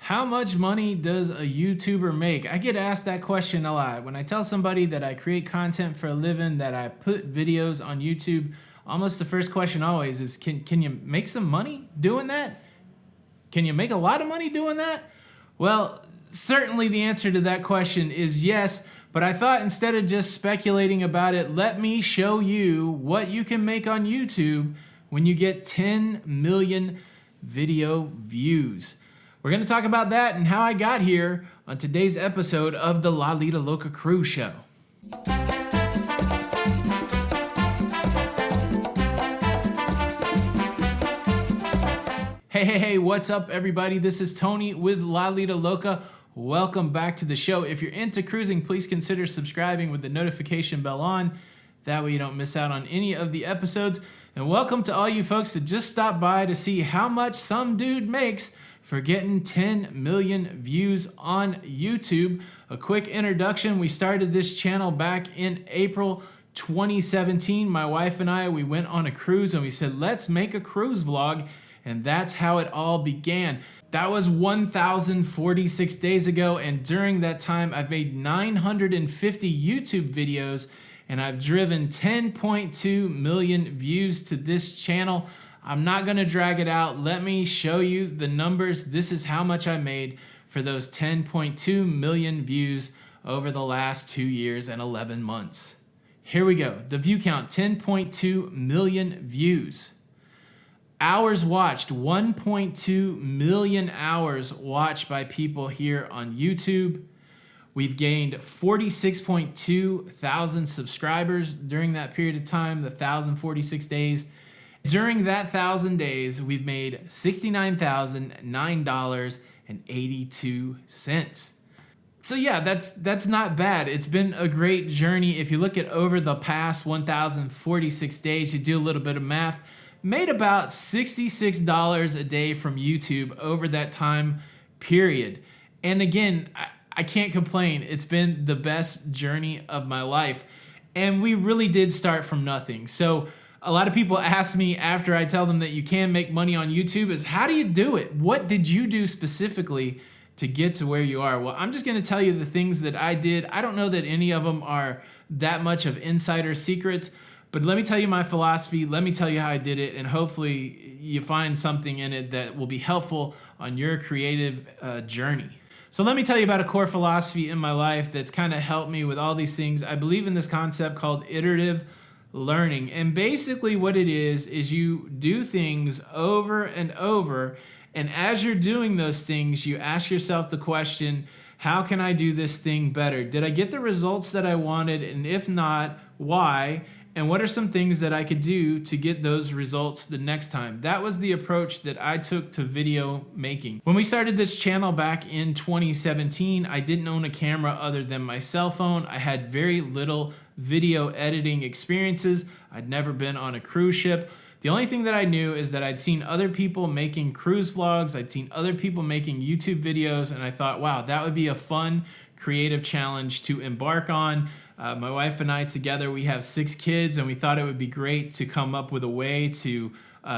How much money does a YouTuber make? I get asked that question a lot. When I tell somebody that I create content for a living, that I put videos on YouTube, almost the first question always is, can you make some money doing that? Can you make a lot of money doing that? Well, certainly the answer to that question is yes, but I thought instead of just speculating about it, let me show you what you can make on YouTube when you get 10 million video views. We're going to talk about that and how I got here on today's episode of the Lido Loca Cruise Show. Hey, what's up everybody? This is Tony with Lido Loca. Welcome back to the show. If you're into cruising, please consider subscribing with the notification bell on. That way you don't miss out on any of the episodes. And welcome to all you folks that just stopped by to see how much some dude makes for getting 10 million views on YouTube. A quick introduction, we started this channel back in April 2017. My wife and I, we went on a cruise and we said, let's make a cruise vlog. And that's how it all began. That was 1,046 days ago. And during that time, I've made 950 YouTube videos and I've driven 10.2 million views to this channel. I'm not gonna drag it out. Let me show you the numbers. This is how much I made for those 10.2 million views over the last 2 years and 11 months. Here we go. The view count, 10.2 million views. Hours watched, 1.2 million hours watched by people here on YouTube. We've gained 46.2 thousand subscribers during that period of time, the 1,046 days. During that 1,000 days, we've made $69,009.82. So yeah, that's not bad. It's been a great journey. If you look at over the past 1,046 days, you do a little bit of math, made about $66 a day from YouTube over that time period. And again, I can't complain. It's been the best journey of my life. And we really did start from nothing. So a lot of people ask me after I tell them that you can make money on YouTube is, how do you do it? What did you do specifically to get to where you are? Well, I'm just gonna tell you the things that I did. I don't know that any of them are that much of insider secrets, but let me tell you my philosophy. Let me tell you how I did it, and hopefully you find something in it that will be helpful on your creative journey. So let me tell you about a core philosophy in my life that's kind of helped me with all these things. I believe in this concept called iterative learning. And basically what it is you do things over and over. And as you're doing those things, you ask yourself the question, how can I do this thing better? Did I get the results that I wanted? And if not, why? And what are some things that I could do to get those results the next time? That was the approach that I took to video making. When we started this channel back in 2017, I didn't own a camera other than my cell phone. I had very little video editing experiences. I'd never been on a cruise ship. The only thing that I knew is that I'd seen other people making cruise vlogs. I'd seen other people making YouTube videos, and I thought, wow, that would be a fun, creative challenge to embark on. My wife and I together, we have 6 kids, and we thought it would be great to come up with a way to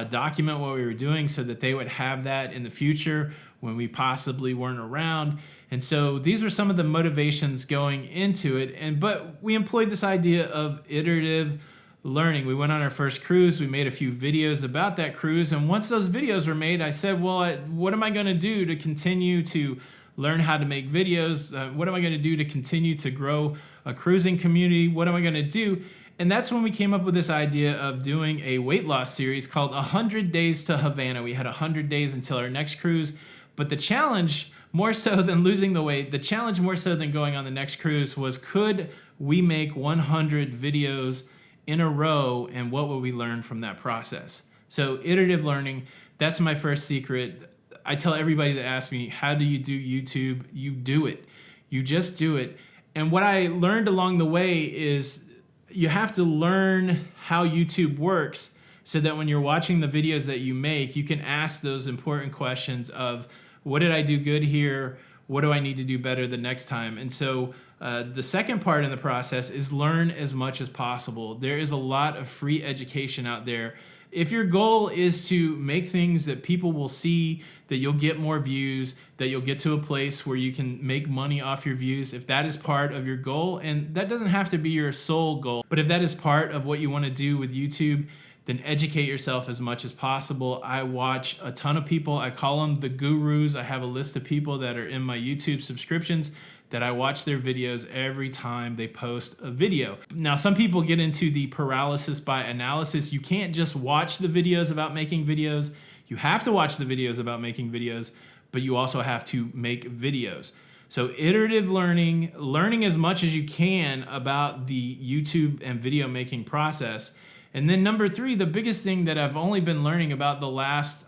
document what we were doing so that they would have that in the future when we possibly weren't around. And so these were some of the motivations going into it. But we employed this idea of iterative learning. We went on our first cruise. We made a few videos about that cruise. And once those videos were made, I said, well, what am I going to do to continue to learn how to make videos? What am I going to do to continue to grow a cruising community? What am I going to do? And that's when we came up with this idea of doing a weight loss series called 100 Days to Havana. We had 100 days until our next cruise. But the challenge, more so than losing the weight, the challenge more so than going on the next cruise was, could we make 100 videos in a row, and what would we learn from that process? So iterative learning, that's my first secret. I tell everybody that asks me, how do you do YouTube? You do it. You just do it. And what I learned along the way is you have to learn how YouTube works so that when you're watching the videos that you make, you can ask those important questions of, what did I do good here? What do I need to do better the next time? And so the second part in the process is learn as much as possible. There is a lot of free education out there. If your goal is to make things that people will see, that you'll get more views, that you'll get to a place where you can make money off your views, if that is part of your goal, and that doesn't have to be your sole goal, but if that is part of what you want to do with YouTube, then educate yourself as much as possible. I watch a ton of people. I call them the gurus. I have a list of people that are in my YouTube subscriptions that I watch their videos every time they post a video. Now, some people get into the paralysis by analysis. You can't just watch the videos about making videos. You have to watch the videos about making videos, but you also have to make videos. So iterative learning as much as you can about the YouTube and video making process. And then number 3, the biggest thing that I've only been learning about the last,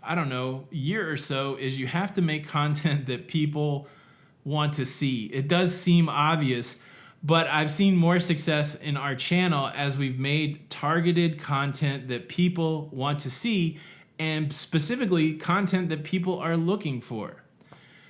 year or so is you have to make content that people want to see. It does seem obvious, but I've seen more success in our channel as we've made targeted content that people want to see, and specifically content that people are looking for.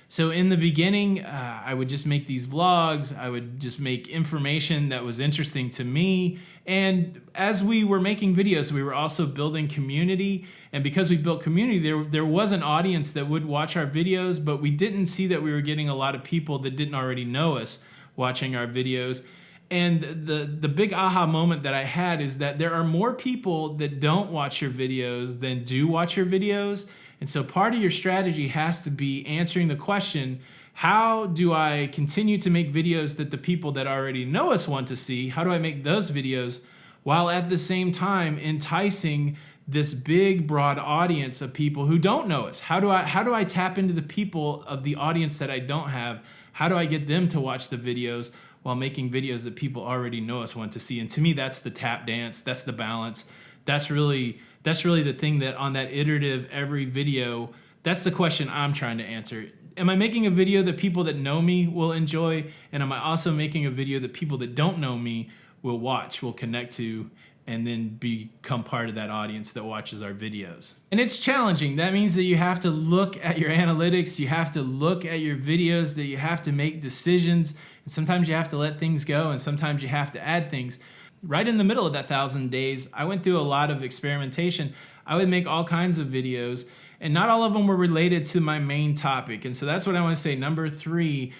So in the beginning, I would just make these vlogs. I would just make information that was interesting to me. And as we were making videos, we were also building community. And because we built community, there was an audience that would watch our videos, but we didn't see that we were getting a lot of people that didn't already know us watching our videos. And the big aha moment that I had is that there are more people that don't watch your videos than do watch your videos. And so part of your strategy has to be answering the question, how do I continue to make videos that the people that already know us want to see? How do I make those videos while at the same time enticing this big, broad audience of people who don't know us? How do I tap into the people of the audience that I don't have? How do I get them to watch the videos while making videos that people already know us want to see? And to me, that's the tap dance. That's the balance. That's really the thing that on that iterative every video, that's the question I'm trying to answer. Am I making a video that people that know me will enjoy? And am I also making a video that people that don't know me will watch, will connect to, and then become part of that audience that watches our videos? And it's challenging. That means that you have to look at your analytics, you have to look at your videos, that you have to make decisions, and sometimes you have to let things go, and sometimes you have to add things. Right in the middle of that 1,000 days, I went through a lot of experimentation. I would make all kinds of videos, and not all of them were related to my main topic. And so that's what I want to say. Number 3,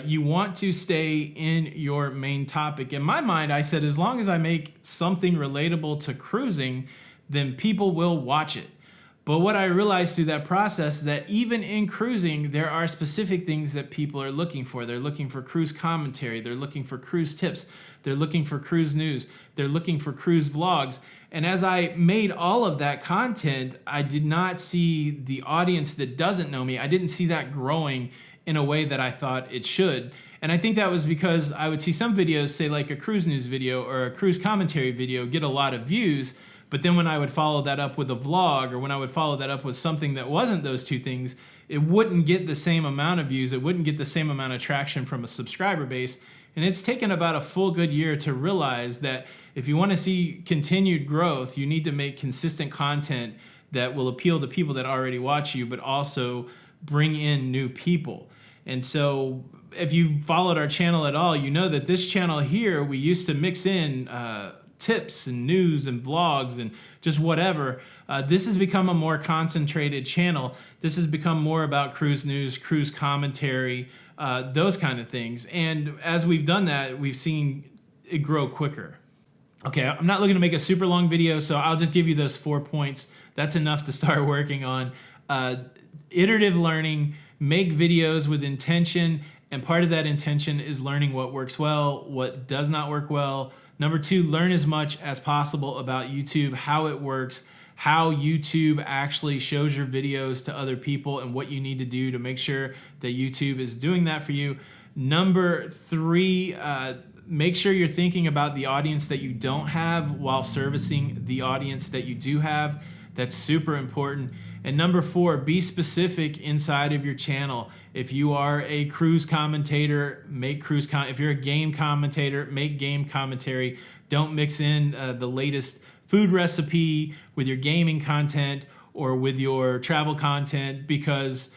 you want to stay in your main topic. In my mind, I said, as long as I make something relatable to cruising, then people will watch it. But what I realized through that process, that even in cruising, there are specific things that people are looking for. They're looking for cruise commentary. They're looking for cruise tips. They're looking for cruise news. They're looking for cruise vlogs. And as I made all of that content, I did not see the audience that doesn't know me. I didn't see that growing in a way that I thought it should. And I think that was because I would see some videos, say like a cruise news video or a cruise commentary video, get a lot of views. But then when I would follow that up with a vlog, or when I would follow that up with something that wasn't those two things, it wouldn't get the same amount of views. It wouldn't get the same amount of traction from a subscriber base. And it's taken about a full good year to realize that if you want to see continued growth, you need to make consistent content that will appeal to people that already watch you, but also bring in new people. And so if you followed our channel at all, you know that this channel here, we used to mix in tips and news and vlogs and just whatever. This has become a more concentrated channel. This has become more about cruise news, cruise commentary, those kind of things. And as we've done that, we've seen it grow quicker. Okay, I'm not looking to make a super long video, so I'll just give you those 4 points. That's enough to start working on. Iterative learning, make videos with intention, and part of that intention is learning what works well, what does not work well. Number 2, learn as much as possible about YouTube, how it works, how YouTube actually shows your videos to other people, and what you need to do to make sure that YouTube is doing that for you. Number 3, make sure you're thinking about the audience that you don't have while servicing the audience that you do have. That's super important. And number 4, be specific inside of your channel. If you are a cruise commentator, make if you're a game commentator, make game commentary. Don't mix in the latest food recipe with your gaming content or with your travel content, because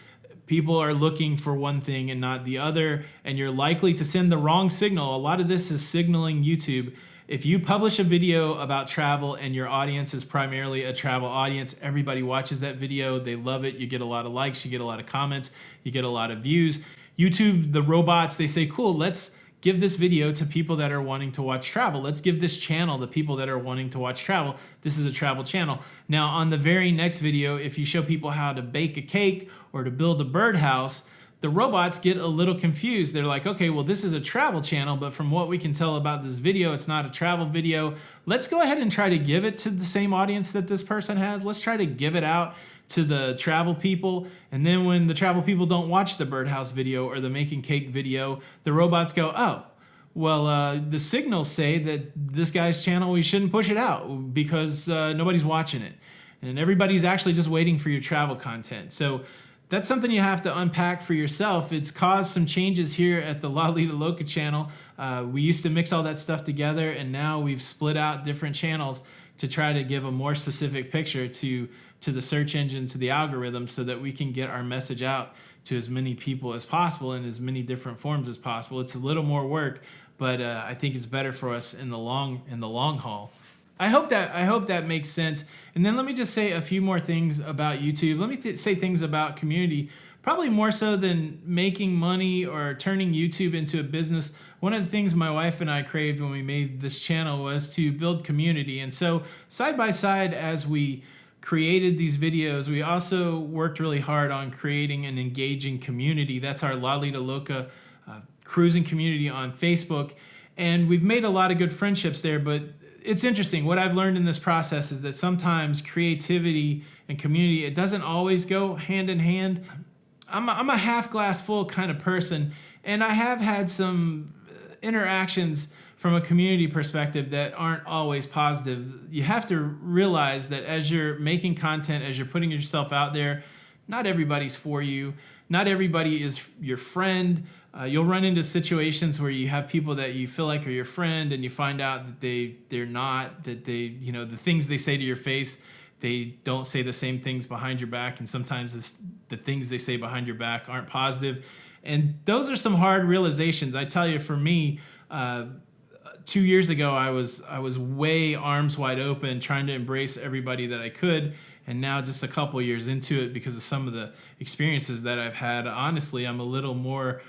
people are looking for one thing and not the other, and you're likely to send the wrong signal. A lot of this is signaling YouTube, If you publish a video about travel and your audience is primarily a travel audience, everybody watches that video, they love it, you get a lot of likes, you get a lot of comments, you get a lot of views. YouTube, the robots, they say, cool, let's give this video to people that are wanting to watch travel. Let's give this channel to people that are wanting to watch travel. This is a travel channel. Now, on the very next video, if you show people how to bake a cake or to build a birdhouse, the robots get a little confused. They're like, okay, well, this is a travel channel, but from what we can tell about this video, it's not a travel video. Let's go ahead and try to give it to the same audience that this person has. Let's try to give it out to the travel people. And then when the travel people don't watch the birdhouse video or the making cake video, the robots go, oh, well, the signals say that this guy's channel, we shouldn't push it out because nobody's watching it. And everybody's actually just waiting for your travel content. So that's something you have to unpack for yourself. It's caused some changes here at the Lido Loca channel. We used to mix all that stuff together, and now we've split out different channels to try to give a more specific picture to the search engine, to the algorithm, so that we can get our message out to as many people as possible in as many different forms as possible. It's a little more work, but I think it's better for us in the long haul. I hope that makes sense. And then let me just say a few more things about YouTube. Let me say things about community, probably more so than making money or turning YouTube into a business. One of the things my wife and I craved when we made this channel was to build community. And so side by side, as we created these videos, we also worked really hard on creating an engaging community. That's our Lido Loca cruising community on Facebook. And we've made a lot of good friendships there, but it's interesting. What I've learned in this process is that sometimes creativity and community, it doesn't always go hand in hand. I'm a half glass full kind of person, and I have had some interactions from a community perspective that aren't always positive. You have to realize that as you're making content, as you're putting yourself out there, not everybody's for you. Not everybody is your friend. You'll run into situations where you have people that you feel like are your friend, and you find out that they're not, that the things they say to your face, they don't say the same things behind your back, and sometimes the things they say behind your back aren't positive. And those are some hard realizations. I tell you, for me, 2 years ago, I was way arms wide open, trying to embrace everybody that I could. And now, just a couple years into it, because of some of the experiences that I've had, honestly, I'm a little more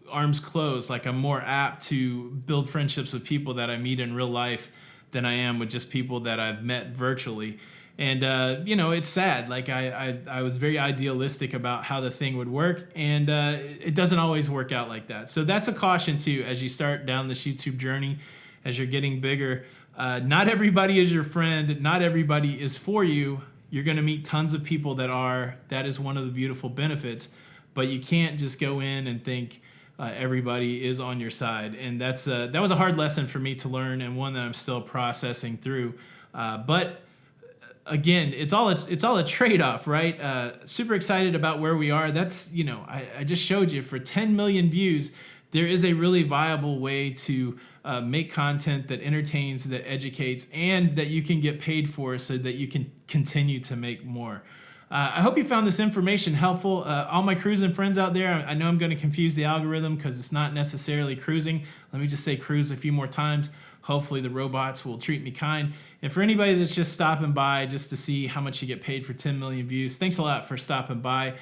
arms closed. Like, I'm more apt to build friendships with people that I meet in real life than I am with just people that I've met virtually. And, it's sad. Like, I was very idealistic about how the thing would work, and it doesn't always work out like that. So that's a caution, too, as you start down this YouTube journey, as you're getting bigger. Not everybody is your friend. Not everybody is for you. You're going to meet tons of people that are. That is one of the beautiful benefits. But you can't just go in and think everybody is on your side. And that was a hard lesson for me to learn, and one that I'm still processing through. But again, it's all a trade-off, right? Super excited about where we are. That's, I just showed you, for 10 million views, there is a really viable way to make content that entertains, that educates, and that you can get paid for, so that you can continue to make more. I hope you found this information helpful. All my cruising friends out there, I know I'm going to confuse the algorithm because it's not necessarily cruising. Let me just say cruise a few more times. Hopefully the robots will treat me kind. And for anybody that's just stopping by just to see how much you get paid for 10 million views, thanks a lot for stopping by.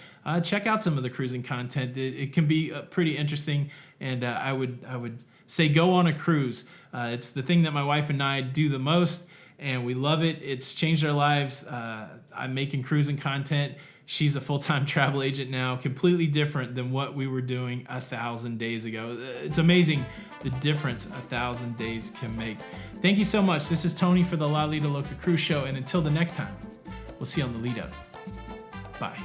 Check out some of the cruising content. It can be pretty interesting, and I would say go on a cruise. It's the thing that my wife and I do the most, and we love it. It's changed our lives. I'm making cruising content. She's a full-time travel agent now, completely different than what we were doing 1,000 days ago. It's amazing the difference 1,000 days can make. Thank you so much. This is Tony for the Lido Loca Cruise Show, and until the next time, we'll see you on the Lido. Bye.